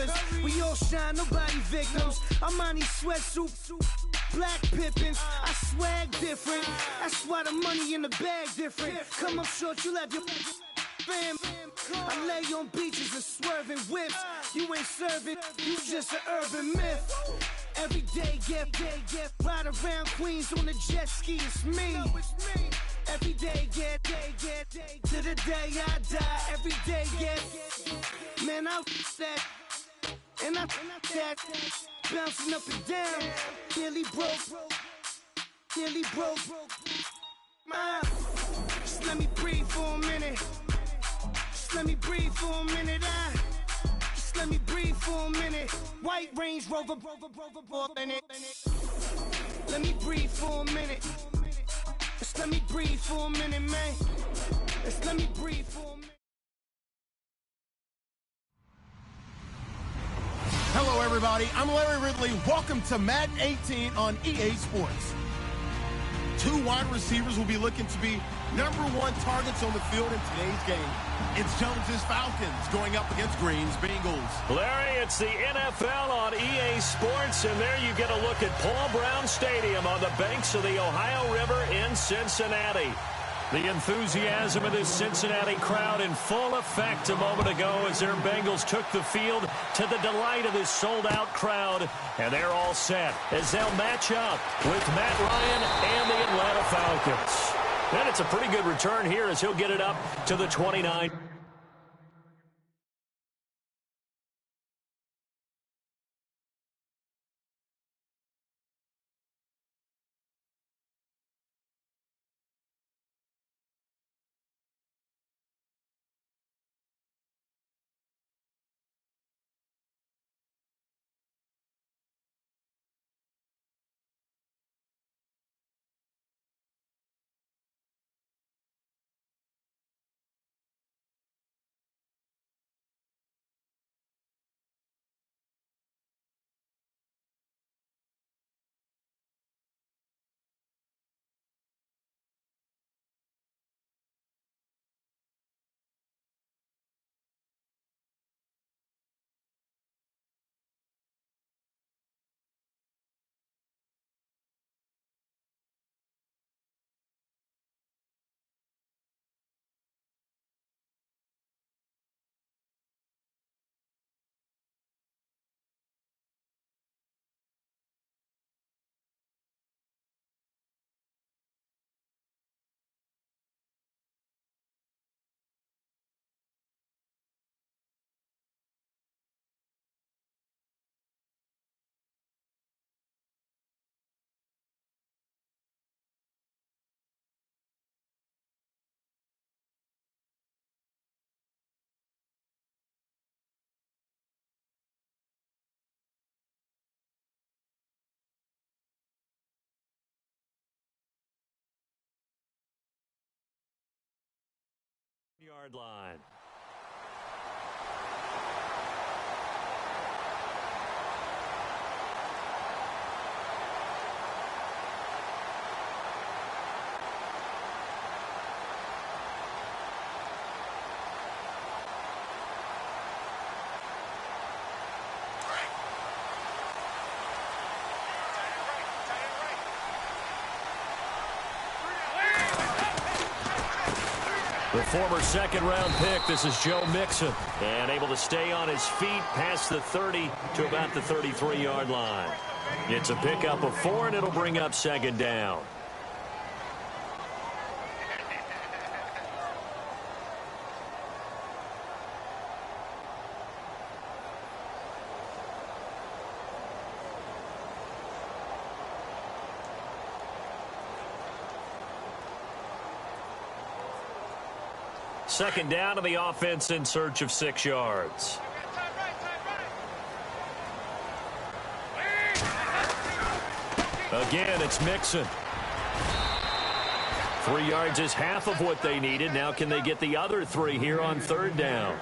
surfers. We all shine, nobody victims. I'm on these sweatsuit, black Pippins. I swag different. That's why the money in the bag different. Come up short, you have your fam. I lay on beaches and swerving whips. You ain't serving, you just an urban myth. Every day, get ride around Queens on a jet ski. It's me. Every day, get to the day I die. Every day, get man, I that and I that bouncing up and down. Nearly broke. Just let me breathe for a minute. Just let me breathe for a minute. Just let me breathe for a minute. White Range Rover, in it. Let me breathe for a minute. Just let me breathe for a minute, man. Just let me breathe for a minute. Hello, everybody. I'm Larry Ridley. Welcome to Madden 18 on EA Sports. Two wide receivers will be looking to be #1 targets on the field in today's game. It's Jones's Falcons going up against Green's Bengals. Larry, it's the NFL on EA Sports, and there you get a look at Paul Brown Stadium on the banks of the Ohio River in Cincinnati. The enthusiasm of this Cincinnati crowd in full effect a moment ago as their Bengals took the field to the delight of this sold-out crowd. And they're all set as they'll match up with Matt Ryan and the Atlanta Falcons. And it's a pretty good return here as he'll get it up to the 29. Yard line. The former second-round pick, this is Joe Mixon, and able to stay on his feet past the 30 to about the 33-yard line. It's a pickup of 4, and it'll bring up second down. Second down to the offense in search of 6 yards. Again, it's Mixon. 3 yards is half of what they needed. Now can they get the other 3 here on third down?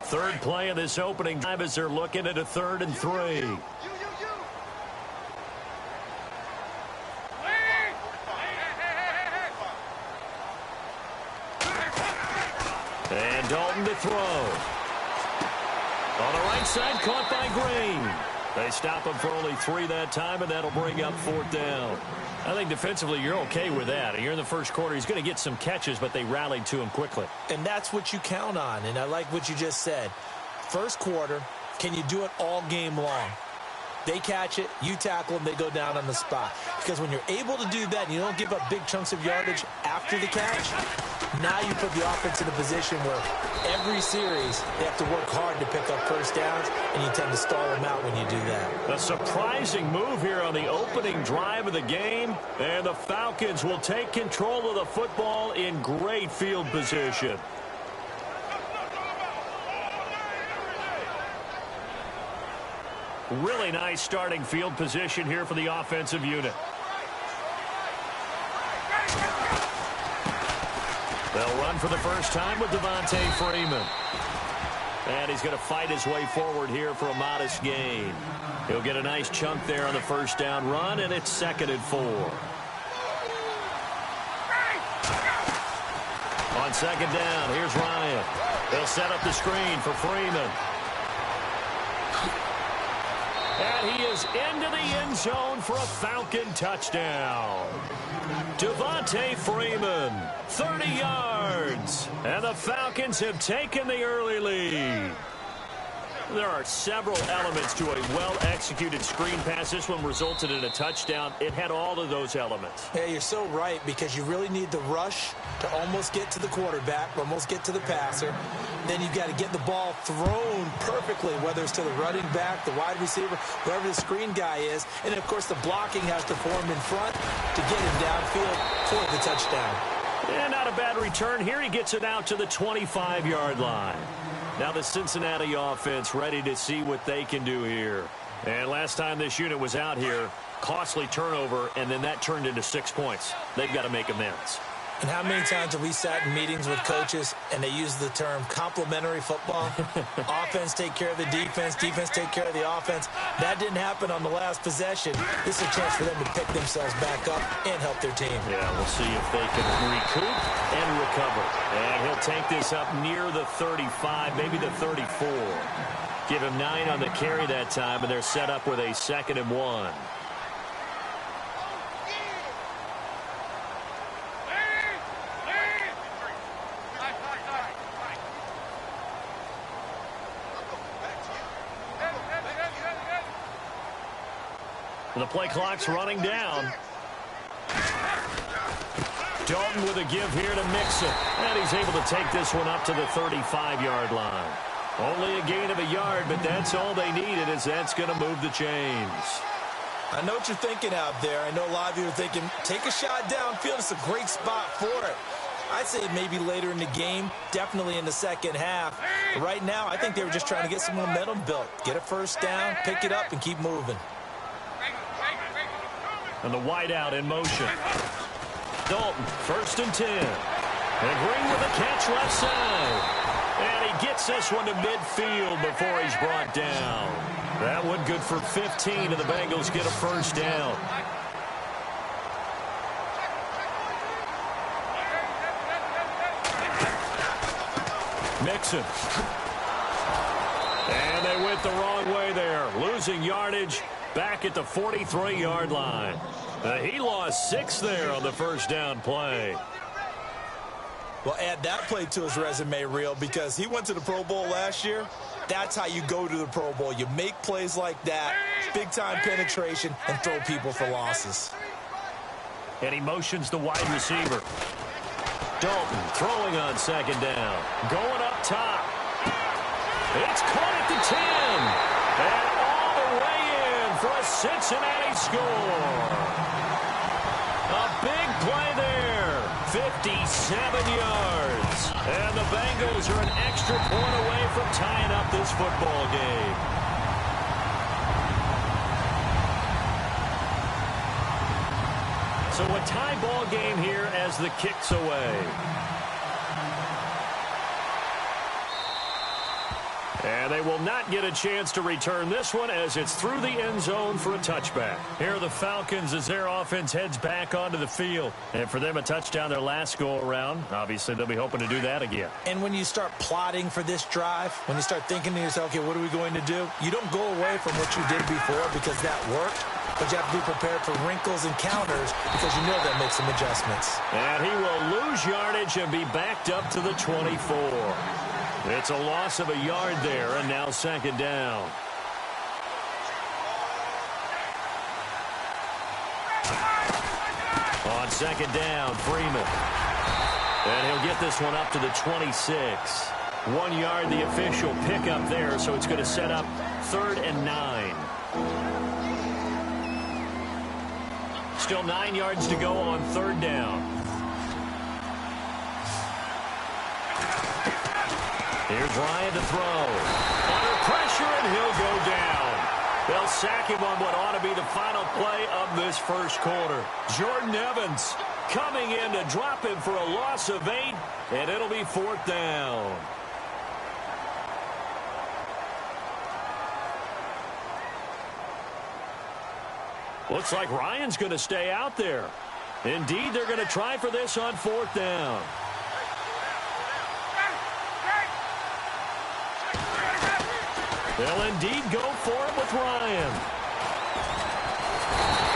Third play of this opening drive as they're looking at a 3rd and 3. And Dalton to throw. On the right side, caught by Green. They stop him for only 3 that time, and that'll bring up 4th down. I think defensively you're okay with that. Here in the first quarter, he's going to get some catches, but they rallied to him quickly. And that's what you count on, and I like what you just said. First quarter, can you do it all game long? They catch it, you tackle them, they go down on the spot. Because when you're able to do that and you don't give up big chunks of yardage after the catch, now you put the offense in a position where every series they have to work hard to pick up first downs, and you tend to stall them out when you do that. A surprising move here on the opening drive of the game, and the Falcons will take control of the football in great field position. Really nice starting field position here for the offensive unit. They'll run for the first time with Devontae Freeman. And he's going to fight his way forward here for a modest gain. He'll get a nice chunk there on the first down run, and it's 2nd and 4. On 2nd down, here's Ryan. They'll set up the screen for Freeman. And he is into the end zone for a Falcon touchdown. Devontae Freeman, 30 yards. And the Falcons have taken the early lead. There are several elements to a well-executed screen pass. This one resulted in a touchdown. It had all of those elements. Yeah, you're so right, because you really need the rush to almost get to the quarterback, almost get to the passer. Then you've got to get the ball thrown perfectly, whether it's to the running back, the wide receiver, whoever the screen guy is. And, of course, the blocking has to form in front to get him downfield for the touchdown. And not a bad return here. He gets it out to the 25-yard line. Now the Cincinnati offense ready to see what they can do here. And last time this unit was out here, costly turnover, and then that turned into 6 points. They've got to make amends. And how many times have we sat in meetings with coaches and they use the term complementary football? Offense take care of the defense, defense take care of the offense. That didn't happen on the last possession. This is a chance for them to pick themselves back up and help their team. Yeah, we'll see if they can recoup and recover. And he'll take this up near the 35, maybe the 34. Give him 9 on the carry that time, and they're set up with a 2nd and 1. The play clock's running down. Dalton with a give here to Mixon. And he's able to take this one up to the 35-yard line. Only a gain of a yard, but that's all they needed, as that's going to move the chains. I know what you're thinking out there. I know a lot of you are thinking, take a shot downfield. It's a great spot for it. I'd say maybe later in the game, definitely in the second half. But right now, I think they were just trying to get some momentum built. Get a first down, pick it up, and keep moving. And the wideout in motion. Dalton, 1st and 10. And Green with a catch left side. And he gets this one to midfield before he's brought down. That one good for 15, and the Bengals get a first down. Mixon. And they went the wrong way there. Losing yardage back at the 43-yard line. He lost 6 there on the first down play. Well, add that play to his resume reel, because he went to the Pro Bowl last year. That's how you go to the Pro Bowl. You make plays like that, big-time penetration, and throw people for losses. And he motions the wide receiver. Dalton throwing on 2nd down. Going up top. It's caught at the 10. And all the way in for a Cincinnati score. A big play there. 57 yards. And the Bengals are an extra point away from tying up this football game. So a tie ball game here as the kick's away. And they will not get a chance to return this one as it's through the end zone for a touchback. Here are the Falcons as their offense heads back onto the field. And for them, a touchdown their last go-around. Obviously, they'll be hoping to do that again. And when you start plotting for this drive, when you start thinking to yourself, okay, what are we going to do? You don't go away from what you did before because that worked. But you have to be prepared for wrinkles and counters because you know that makes some adjustments. And he will lose yardage and be backed up to the 24. It's a loss of a yard there, and now second down. On second down, Freeman. And he'll get this one up to the 26. 1 yard, the official pickup there, so it's going to set up 3rd and 9. Still 9 yards to go on 3rd down. Here's Ryan to throw. Under pressure, and he'll go down. They'll sack him on what ought to be the final play of this first quarter. Jordan Evans coming in to drop him for a loss of 8, and it'll be 4th down. Looks like Ryan's going to stay out there. Indeed, they're going to try for this on 4th down. They'll indeed go for it with Ryan.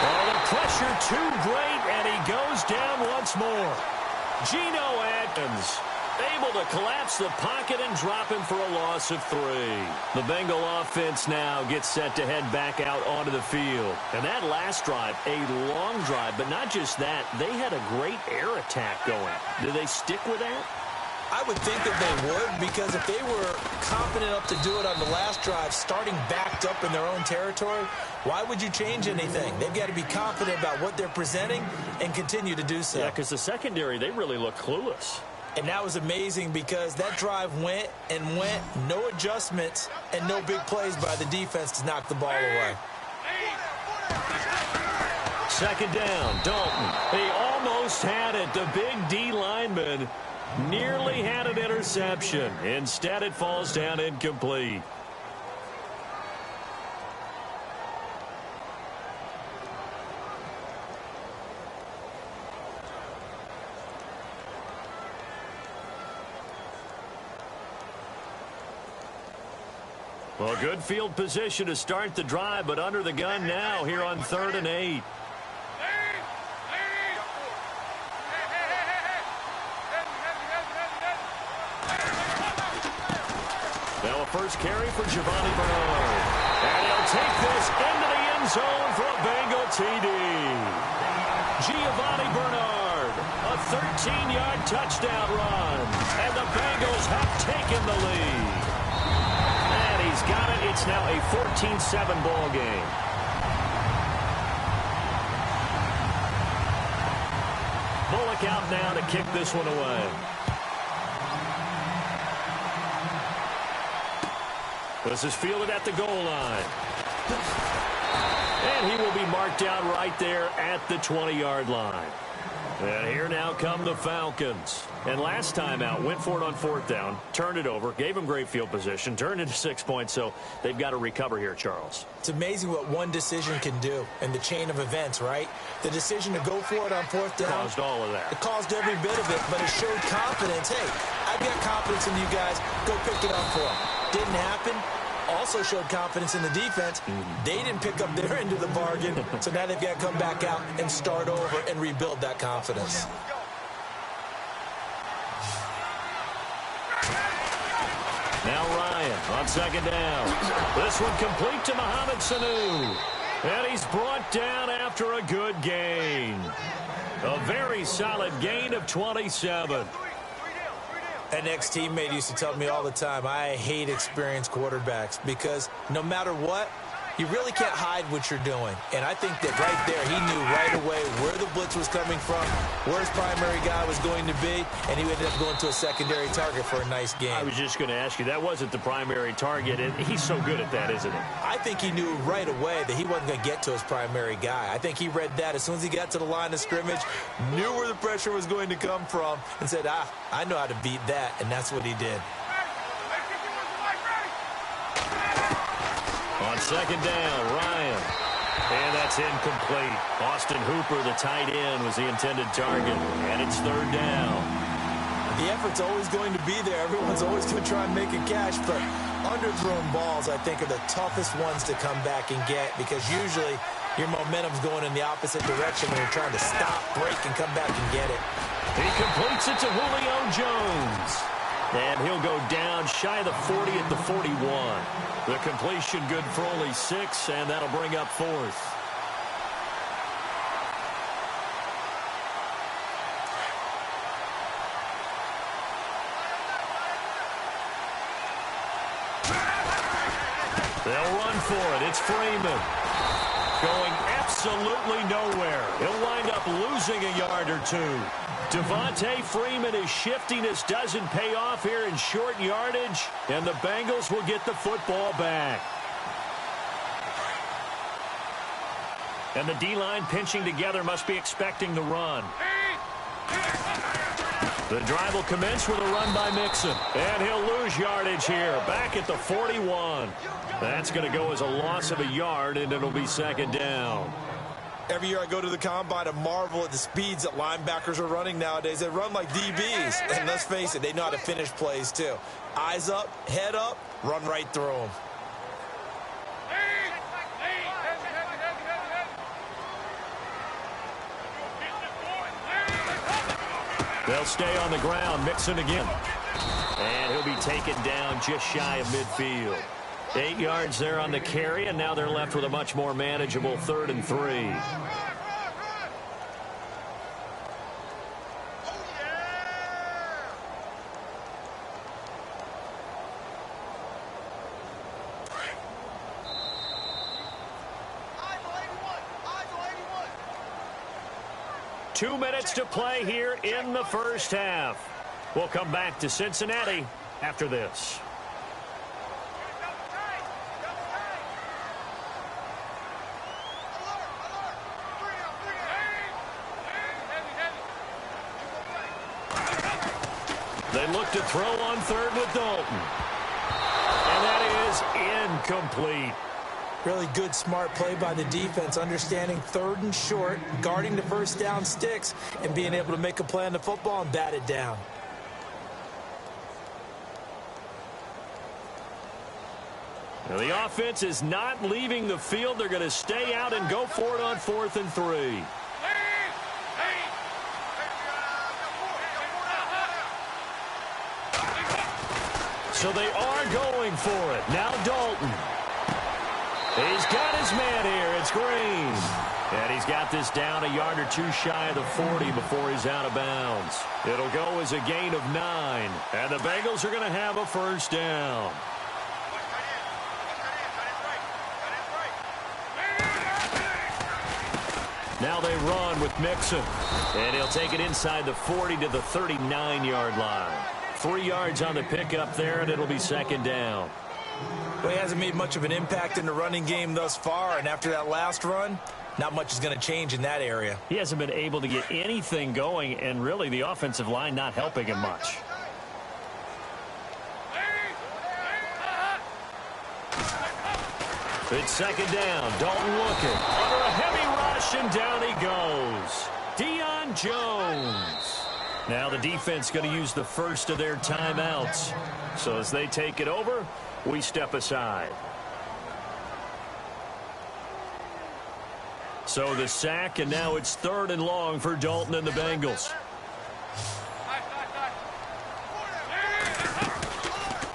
Oh, the pressure too great, and he goes down once more. Geno Atkins able to collapse the pocket and drop him for a loss of 3. The Bengal offense now gets set to head back out onto the field. And that last drive, a long drive, but not just that, they had a great air attack going. Do they stick with that? I would think that they would, because if they were confident enough to do it on the last drive, starting backed up in their own territory, why would you change anything? They've got to be confident about what they're presenting and continue to do so. Yeah, because the secondary, they really look clueless. And that was amazing because that drive went and went, no adjustments, and no big plays by the defense to knock the ball away. Second down, Dalton. He almost had it. The big D lineman nearly had an interception. Instead, it falls down incomplete. Well, good field position to start the drive, but under the gun now here on 3rd and 8. Now a first carry for Giovanni Bernard. And he'll take this into the end zone for a Bengal TD. Giovanni Bernard, a 13-yard touchdown run. And the Bengals have taken the lead. And he's got it. It's now a 14-7 ball game. Bullock out now to kick this one away. This is fielded at the goal line. And he will be marked out right there at the 20-yard line. And here now come the Falcons. And last time out, went for it on 4th down, turned it over, gave him great field position, turned into 6 points, so they've got to recover here, Charles. It's amazing what one decision can do in the chain of events, right? The decision to go for it on 4th down. Caused all of that. It caused every bit of it, but it showed confidence. Hey, I've got confidence in you guys. Go pick it up for them. Didn't happen. Also showed confidence in the defense. They didn't pick up their end of the bargain, so now they've got to come back out and start over and rebuild that confidence. Now Ryan on second down. This one complete to Mohamed Sanu. And he's brought down after a good gain. A very solid gain of 27. An ex-teammate used to tell me all the time, I hate experienced quarterbacks because no matter what, you really can't hide what you're doing. And I think that right there, he knew right away where the blitz was coming from, where his primary guy was going to be, and he ended up going to a secondary target for a nice game. I was just going to ask you, that wasn't the primary target, and he's so good at that, isn't he? I think he knew right away that he wasn't going to get to his primary guy. I think he read that as soon as he got to the line of scrimmage, knew where the pressure was going to come from, and said, I know how to beat that, and that's what he did. On second down, Ryan. And that's incomplete. Austin Hooper, the tight end, was the intended target. And it's third down. The effort's always going to be there. Everyone's always going to try and make a catch, but underthrown balls, I think, are the toughest ones to come back and get because usually your momentum's going in the opposite direction when you're trying to stop, break, and come back and get it. He completes it to Julio Jones. And he'll go down shy of the 40 at the 41. The completion good for only 6, and that'll bring up fourth. They'll run for it. It's Freeman. Going absolutely nowhere. He'll wind up losing a yard or two. Devontae Freeman is shifting. This doesn't pay off here in short yardage, and the Bengals will get the football back. And the D-line pinching together must be expecting the run. The drive will commence with a run by Mixon. And he'll lose yardage here, back at the 41. That's going to go as a loss of a yard, and it'll be second down. Every year I go to the combine and marvel at the speeds that linebackers are running nowadays. They run like DBs. And let's face it, they know how to finish plays too. Eyes up, head up, run right through them. They'll stay on the ground. Mixon again. And he'll be taken down just shy of midfield. 8 yards there on the carry, and now they're left with a much more manageable 3rd and 3. Two minutes to play here in the first half. We'll come back to Cincinnati after this. They look to throw on 3rd with Dalton. And that is incomplete. Really good, smart play by the defense, understanding 3rd and short, guarding the first down sticks, and being able to make a play on the football and bat it down. Now the offense is not leaving the field. They're going to stay out and go for it on 4th and 3. So they are going for it. Now Dalton. He's got his man here. It's Green. And he's got this down a yard or two shy of the 40 before he's out of bounds. It'll go as a gain of 9. And the Bengals are going to have a first down. Now they run with Mixon. And he'll take it inside the 40 to the 39-yard line. 3 yards on the pickup there, and it'll be second down. Well, he hasn't made much of an impact in the running game thus far, and after that last run, not much is going to change in that area. He hasn't been able to get anything going, and really the offensive line not helping him much. It's second down. Dalton looking. Under a heavy rush, and down he goes. Deion Jones. Now the defense going to use the first of their timeouts. So as they take it over, we step aside. So the sack, and now it's 3rd and long for Dalton and the Bengals.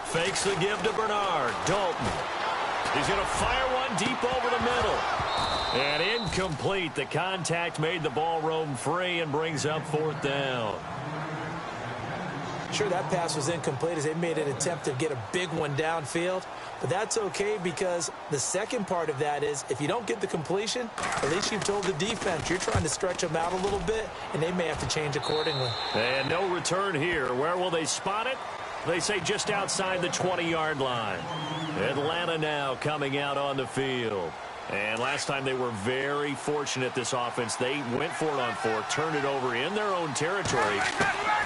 Fakes the give to Bernard. Dalton. He's going to fire one deep over the middle. And incomplete. The contact made the ball roam free and brings up 4th down. Sure, that pass was incomplete as they made an attempt to get a big one downfield. But that's okay because the second part of that is if you don't get the completion, at least you've told the defense you're trying to stretch them out a little bit, and they may have to change accordingly. And no return here. Where will they spot it? They say just outside the 20-yard line. Atlanta now coming out on the field. And last time they were very fortunate, this offense. They went for it on 4, turned it over in their own territory,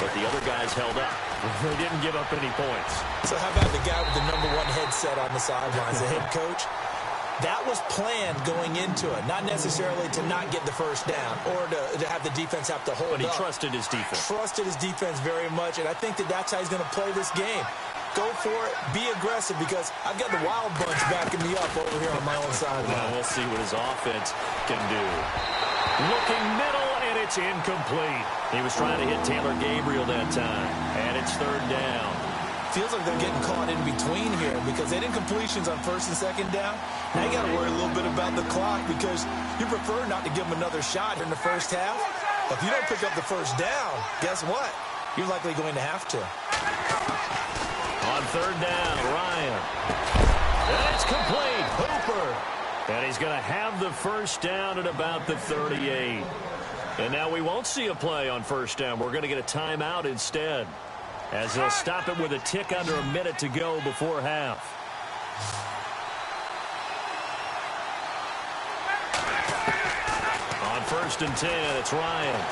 but the other guys held up. They didn't give up any points. So how about the guy with the #1 headset on the sidelines, the head coach? That was planned going into it, not necessarily to not get the first down or to have the defense have to hold up. But he trusted his defense. Trusted his defense very much, and I think that's how he's going to play this game. Go for it. Be aggressive, because I've got the Wild Bunch backing me up over here on my own sideline. Well, we'll see what his offense can do. Looking middle, and it's incomplete. He was trying to hit Taylor Gabriel that time, and it's third down. Feels like they're getting caught in between here because they did completions on first and second down. Now you got to worry a little bit about the clock because you prefer not to give them another shot here in the first half. But if you don't pick up the first down, guess what? You're likely going to have to. On third down, Ryan. And it's complete. Hooper. And he's going to have the first down at about the 38. And now we won't see a play on first down. We're going to get a timeout instead, as they'll stop it with a tick under a minute to go before half. On first and 10, it's Ryan.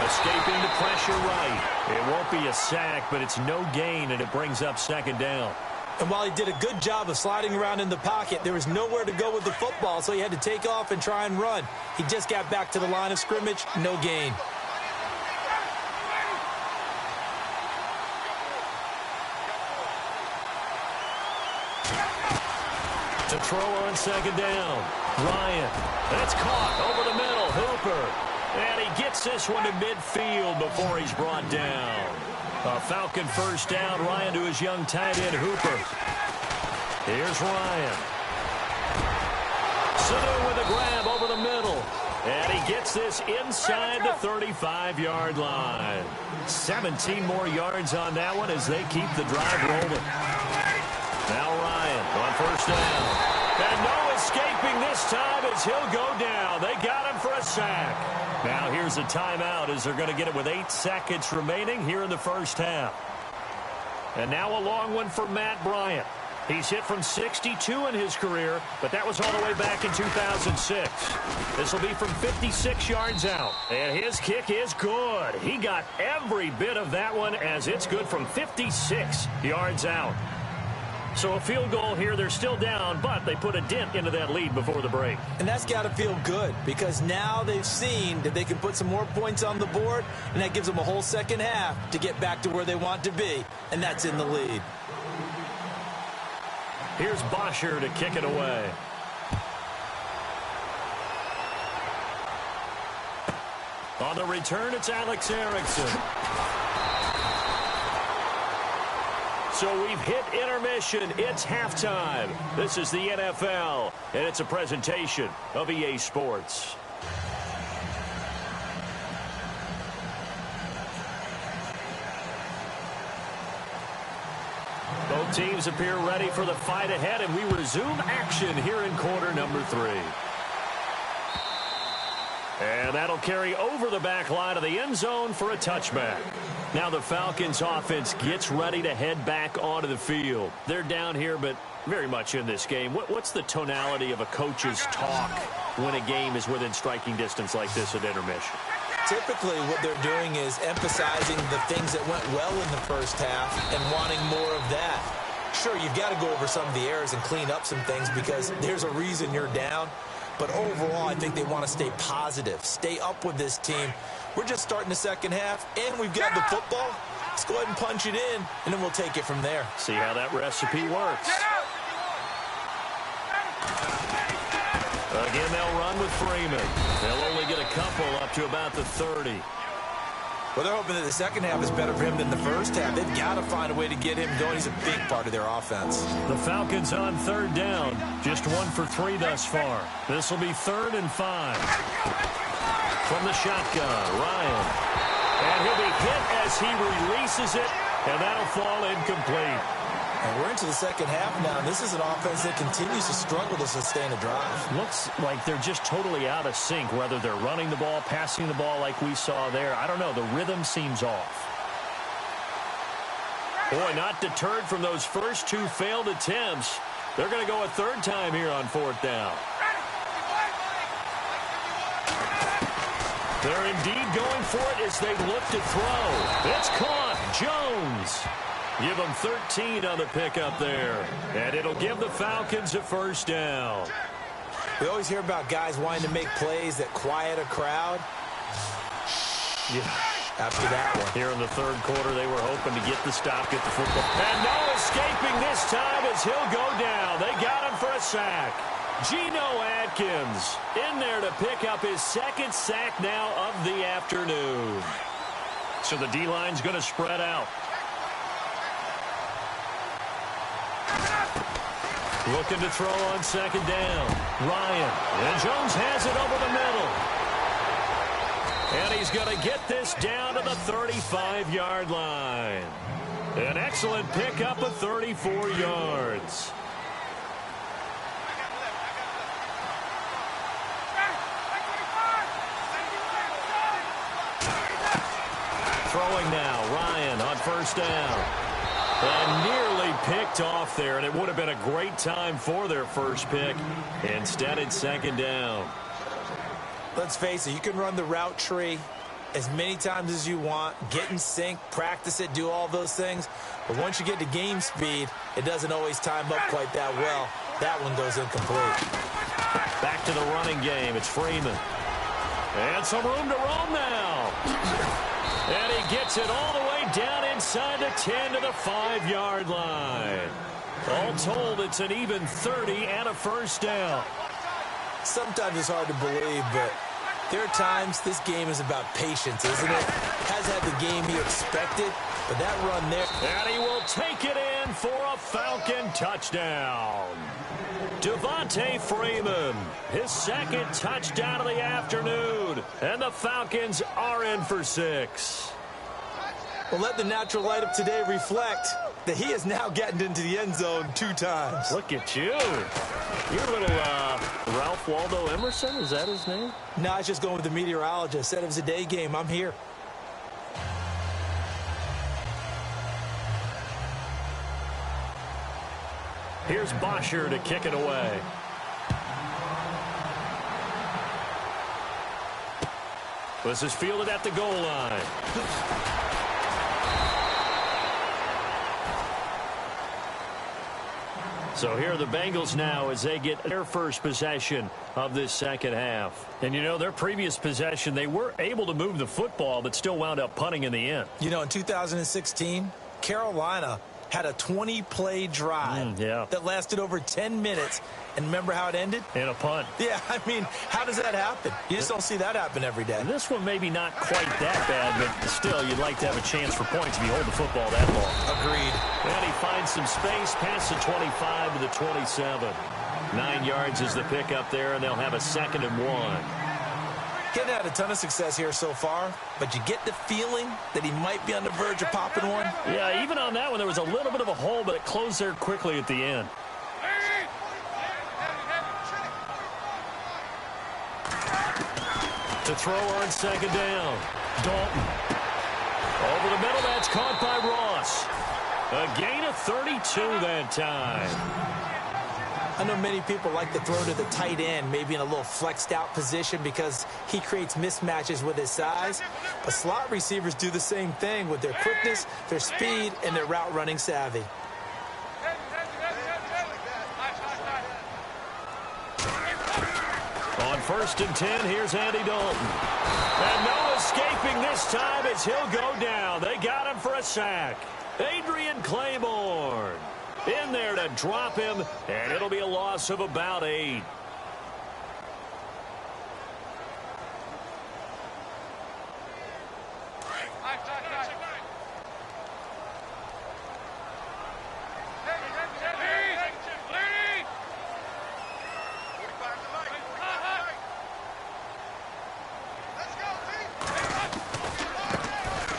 Escaping the pressure right. It won't be a sack, but it's no gain, and it brings up second down. And while he did a good job of sliding around in the pocket, there was nowhere to go with the football, so he had to take off and try and run. He just got back to the line of scrimmage, no gain. To throw on second down. Ryan. That's caught over the middle. Hooper. And he gets this one to midfield before he's brought down. A Falcon first down. Ryan to his young tight end, Hooper. Here's Ryan. Sanu with a grab over the middle. And he gets this inside the 35-yard line. 17 more yards on that one as they keep the drive rolling. Now Ryan on first down. And no escaping this time as he'll go down. They got him for a sack. Now here's a timeout as they're going to get it with 8 seconds remaining here in the first half. And now a long one for Matt Bryant. He's hit from 62 in his career, but that was all the way back in 2006. This will be from 56 yards out. And his kick is good. He got every bit of that one as it's good from 56 yards out. So a field goal here. They're still down, but they put a dent into that lead before the break. And that's got to feel good because now they've seen that they can put some more points on the board, and that gives them a whole second half to get back to where they want to be, and that's in the lead. Here's Bosher to kick it away. On the return, it's Alex Erickson. So we've hit intermission. It's halftime. This is the NFL, and it's a presentation of EA Sports. Both teams appear ready for the fight ahead, and we resume action here in quarter number 3. And that'll carry over the back line of the end zone for a touchback. Now the Falcons offense gets ready to head back onto the field. They're down here, but very much in this game. What's the tonality of a coach's talk when a game is within striking distance like this at intermission? Typically what they're doing is emphasizing the things that went well in the first half and wanting more of that. Sure, you've got to go over some of the errors and clean up some things because there's a reason you're down. But overall, I think they want to stay positive, stay up with this team. We're just starting the second half, and we've got the football. Let's go ahead and punch it in, and then we'll take it from there. See how that recipe works. Again, they'll run with Freeman. They'll only get a couple up to about the 30. Well, they're hoping that the second half is better for him than the first half. They've got to find a way to get him going. He's a big part of their offense. The Falcons on third down. Just 1 for 3 thus far. This will be 3rd and 5. From the shotgun, Ryan. And he'll be hit as he releases it, and that'll fall incomplete. And we're into the second half now, and this is an offense that continues to struggle to sustain a drive. Looks like they're just totally out of sync, whether they're running the ball, passing the ball like we saw there. I don't know. The rhythm seems off. Boy, not deterred from those first 2 failed attempts. They're going to go a 3rd time here on 4th down. They're indeed going for it as they look to throw. It's caught. Jones. Give them 13 on the pickup there. And it'll give the Falcons a first down. We always hear about guys wanting to make plays that quiet a crowd. Yeah, after that one. Here in the third quarter, they were hoping to get the stop, get the football. And no escaping this time as he'll go down. They got him for a sack. Geno Atkins in there to pick up his second sack now of the afternoon. So the D-line's going to spread out. Looking to throw on second down. Ryan. And Jones has it over the middle. And he's going to get this down to the 35-yard line. An excellent pickup of 34 yards. Throwing now. Ryan on first down. And nearly picked off there, and it would have been a great time for their first pick. Instead, it's second down. Let's face it, you can run the route tree as many times as you want, get in sync, practice it, do all those things. But once you get to game speed, it doesn't always time up quite that well. That one goes incomplete. Back to the running game. It's Freeman. And some room to roam now. And he gets it all the way down inside the 10 to the 5-yard line. All told, it's an even 30 and a first down. Sometimes it's hard to believe, but there are times this game is about patience, isn't it? Has had the game he expected, but that run there. And he will take it in for a Falcon touchdown. Devontae Freeman, his second touchdown of the afternoon. And the Falcons are in for 6. Well, let the natural light of today reflect that he is now getting into the end zone 2 times. Look at you. You're a little Ralph Waldo Emerson, is that his name? No, I was just going with the meteorologist. Said it was a day game. I'm here. Here's Bosher to kick it away. This is fielded at the goal line. So here are the Bengals now as they get their first possession of this second half. And, you know, their previous possession, they were able to move the football but still wound up punting in the end. You know, in 2016, Carolina had a 20-play drive that lasted over 10 minutes. And remember how it ended? In a punt. Yeah, I mean, how does that happen? You just don't see that happen every day. And this one maybe not quite that bad, but still, you'd like to have a chance for points if you hold the football that long. Agreed. And he finds some space past the 25 to the 27. 9 yards is the pickup there, and they'll have a 2nd and 1. Getting had a ton of success here so far, but you get the feeling that he might be on the verge of popping one. Yeah, even on that one, there was a little bit of a hole, but it closed there quickly at the end. To throw on second down. Dalton. Over the middle, that's caught by Ross. A gain of 32 that time. I know many people like to throw to the tight end, maybe in a little flexed out position because he creates mismatches with his size. But slot receivers do the same thing with their quickness, their speed, and their route running savvy. On 1st and 10, here's Andy Dalton. And no escaping this time as he'll go down. They got him for a sack. Adrian Claiborne in there to drop him, and it'll be a loss of about 8.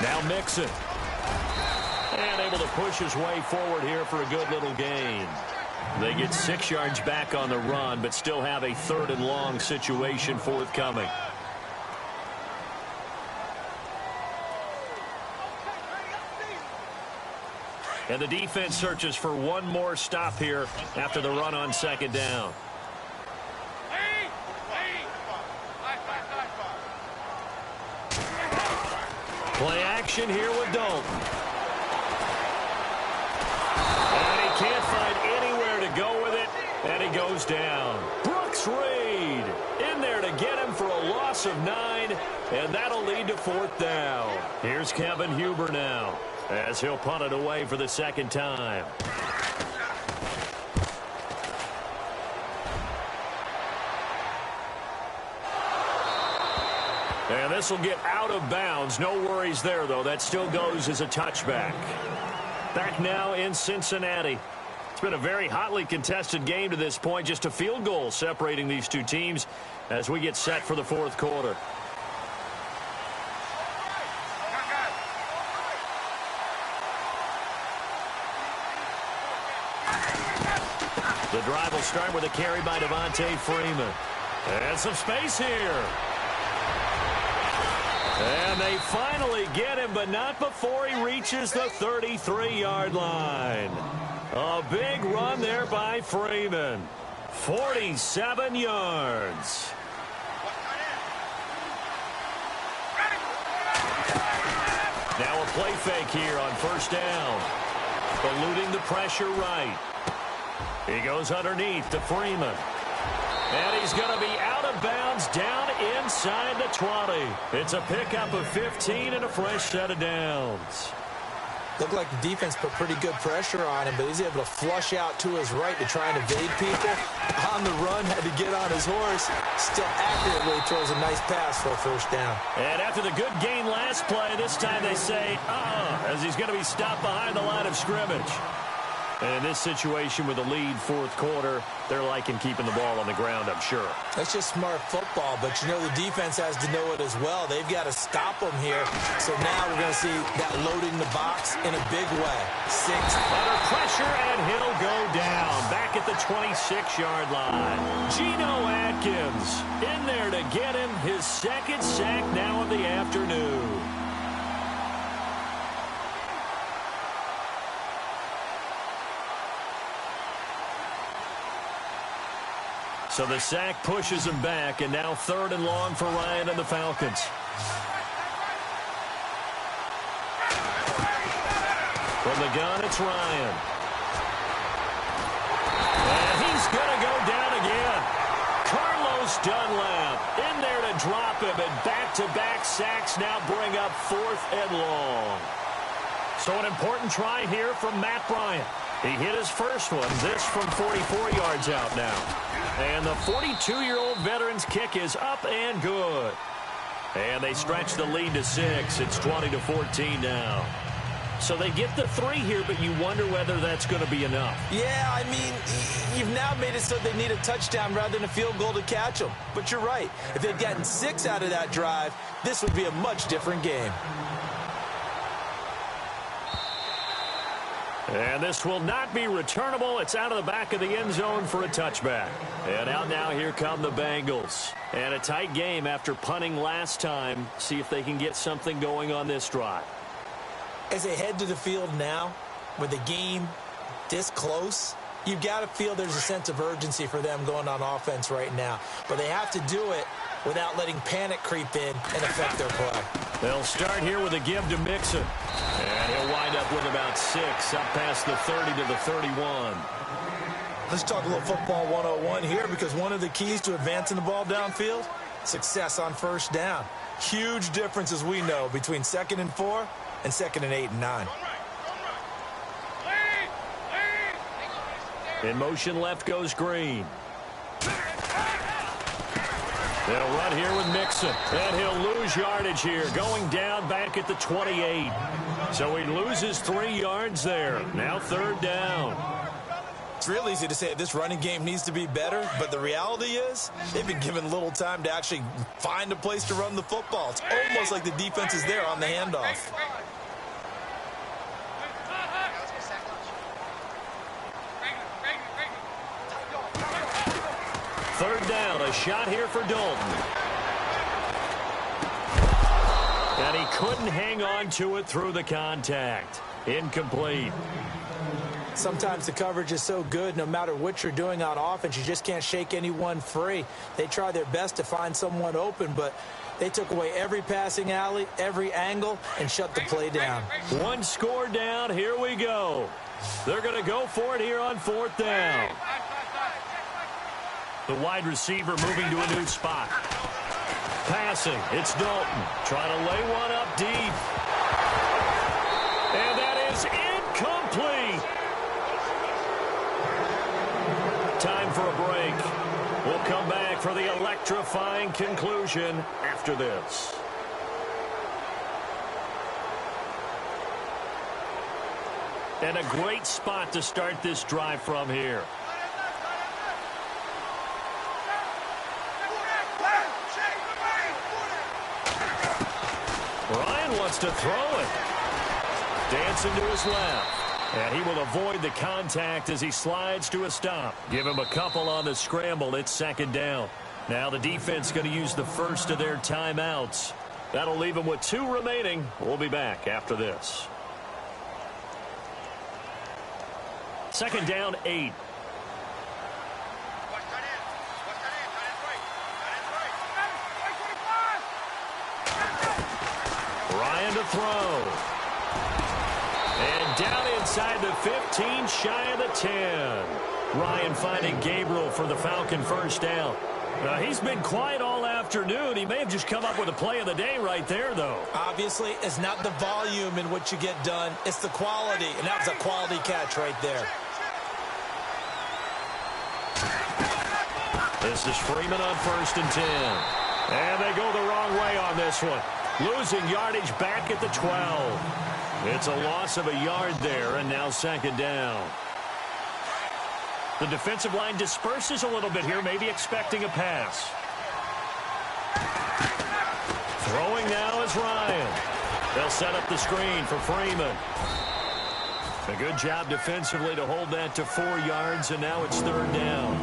Now Mixon. And able to push his way forward here for a good little gain. They get 6 yards back on the run, but still have a 3rd and long situation forthcoming. And the defense searches for one more stop here after the run on second down. Play action here with Dalton. goes down. Brooks Reed in there to get him for a loss of 9, and that'll lead to 4th down. Here's Kevin Huber now, as he'll punt it away for the second time. And this will get out of bounds. No worries there, though. That still goes as a touchback. Back now in Cincinnati. It's been a very hotly contested game to this point. Just a field goal separating these two teams as we get set for the 4th quarter. The drive will start with a carry by Devontae Freeman. And some space here. And they finally get him, but not before he reaches the 33-yard line. A big run there by Freeman. 47 yards. Now a play fake here on 1st down. Eluding the pressure right. He goes underneath to Freeman. And he's going to be out of bounds down inside the 20. It's a pickup of 15 and a fresh set of downs. Looked like the defense put pretty good pressure on him, but he's able to flush out to his right to try and evade people. On the run, had to get on his horse. Still accurately throws a nice pass for a 1st down. And after the good gain last play, this time they say, as he's going to be stopped behind the line of scrimmage. And in this situation with a lead 4th quarter, they're liking keeping the ball on the ground, I'm sure. That's just smart football, but you know the defense has to know it as well. They've got to stop them here. So now we're going to see that loading the box in a big way. 6. Under pressure, and he'll go down. Back at the 26-yard line. Geno Atkins in there to get him his 2nd sack now of the afternoon. So the sack pushes him back, and now 3rd and long for Ryan and the Falcons. From the gun, it's Ryan. And he's going to go down again. Carlos Dunlap in there to drop him, and back-to-back sacks now bring up 4th and long. So an important try here from Matt Bryant. He hit his first one, this from 44 yards out now. And the 42-year-old veteran's kick is up and good. And they stretch the lead to 6. It's 20-14 now. So they get the 3 here, but you wonder whether that's going to be enough. Yeah, I mean, you've now made it so they need a touchdown rather than a field goal to catch them. But you're right. If they'd gotten 6 out of that drive, this would be a much different game. And this will not be returnable. It's out of the back of the end zone for a touchback. And out now, here come the Bengals. And a tight game after punting last time. See if they can get something going on this drive. As they head to the field now, with the game this close, you've got to feel there's a sense of urgency for them going on offense right now. But they have to do it without letting panic creep in and affect their play. They'll start here with a give to Mixon. And he'll wind up with about 6, up past the 30 to the 31. Let's talk a little football 101 here, because one of the keys to advancing the ball downfield, success on 1st down. Huge difference, as we know, between 2nd and 4 and 2nd and 8 and 9. In motion left goes Green. They'll run here with Mixon, and he'll lose yardage here, going down back at the 28. So he loses 3 yards there. Now 3rd down. It's real easy to say this running game needs to be better, but the reality is they've been given little time to actually find a place to run the football. It's almost like the defense is there on the handoff. Third down, a shot here for Dalton. And he couldn't hang on to it through the contact. Incomplete. Sometimes the coverage is so good, no matter what you're doing on offense, you just can't shake anyone free. They try their best to find someone open, but they took away every passing alley, every angle, and shut the play down. One score down. Here we go. They're going to go for it here on 4th down. The wide receiver moving to a new spot. Passing, it's Dalton. Trying to lay one up deep. And that is incomplete. Time for a break. We'll come back for the electrifying conclusion after this. And a great spot to start this drive from here. Ryan wants to throw it. Dancing to his left. And he will avoid the contact as he slides to a stop. Give him a couple on the scramble. It's second down. Now the defense going to use the first of their timeouts. That'll leave them with 2 remaining. We'll be back after this. Second down, 8. Ryan to throw. And down inside the 15, shy of the 10. Ryan finding Gabriel for the Falcon first down. He's been quiet all afternoon. He may have just come up with a play of the day right there, though. Obviously, it's not the volume in what you get done. It's the quality, and that was a quality catch right there. This is Freeman on 1st and 10. And they go the wrong way on this one. Losing yardage back at the 12. It's a loss of a yard there, and now second down. The defensive line disperses a little bit here, maybe expecting a pass. Throwing now is Ryan. They'll set up the screen for Freeman. A good job defensively to hold that to 4 yards, and now it's third down.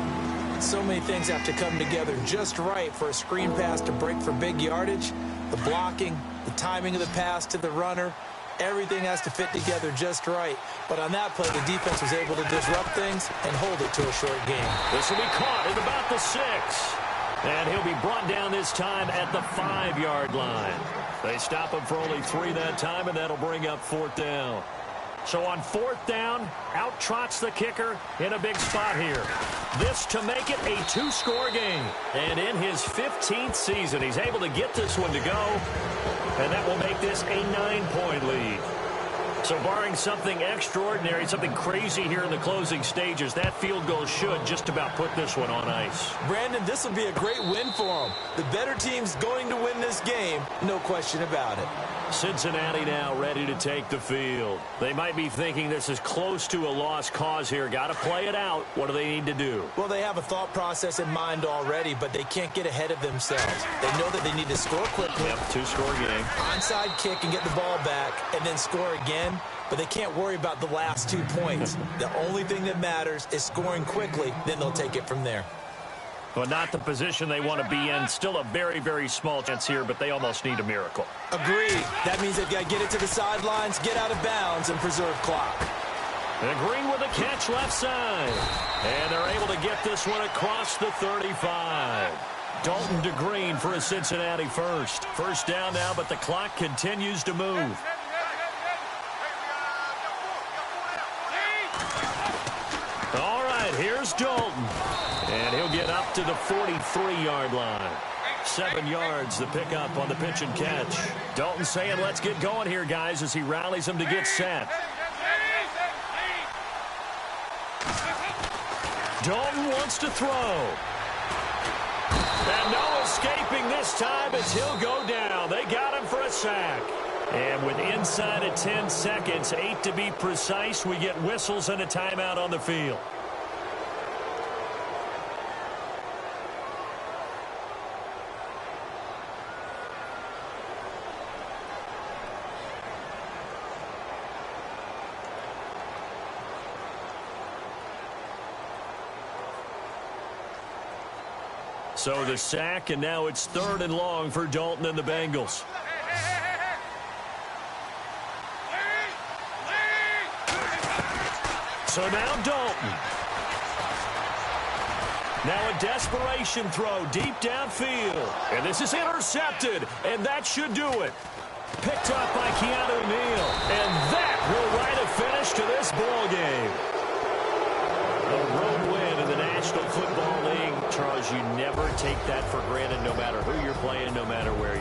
So many things have to come together just right for a screen pass to break for big yardage. The blocking, the timing of the pass to the runner, everything has to fit together just right. But on that play, the defense was able to disrupt things and hold it to a short game. This will be caught at about the 6. And he'll be brought down this time at the 5-yard line. They stop him for only 3 that time, and that'll bring up 4th down. So on 4th down, out trots the kicker in a big spot here. This to make it a 2-score game. And in his 15th season, he's able to get this one to go. And that will make this a 9-point lead. So barring something extraordinary, something crazy here in the closing stages, that field goal should just about put this one on ice. Brandon, this will be a great win for him. The better team's going to win this game, no question about it. Cincinnati now ready to take the field. They might be thinking this is close to a lost cause here. Got to play it out. What do they need to do? Well, they have a thought process in mind already, but they can't get ahead of themselves. They know that they need to score quickly. Yep, 2-score game. Onside kick and get the ball back and then score again. But they can't worry about the last 2 points. The only thing that matters is scoring quickly. Then they'll take it from there. Well, not the position they want to be in. Still a very, very small chance here, but they almost need a miracle. Agreed. That means they've got to get it to the sidelines, get out of bounds, and preserve clock. And Green with a catch left side. And they're able to get this one across the 35. Dalton to Green for a Cincinnati first. First down now, but the clock continues to move. All right, here's Dalton. And he'll get up to the 43-yard line. 7 yards, the pickup on the pitch and catch. Dalton saying, let's get going here, guys, as he rallies them to get set. Dalton wants to throw. And no escaping this time as he'll go down. They got him for a sack. And with inside of 10 seconds, 8 to be precise, we get whistles and a timeout on the field. So the sack, and now it's 3rd and long for Dalton and the Bengals. So now Dalton. Now a desperation throw deep downfield. And this is intercepted, and that should do it. Picked up by Keanu Neal. And that will write a finish to this ball game. A road win in the National Football League. Charlie. because you never take that for granted no matter who you're playing, no matter where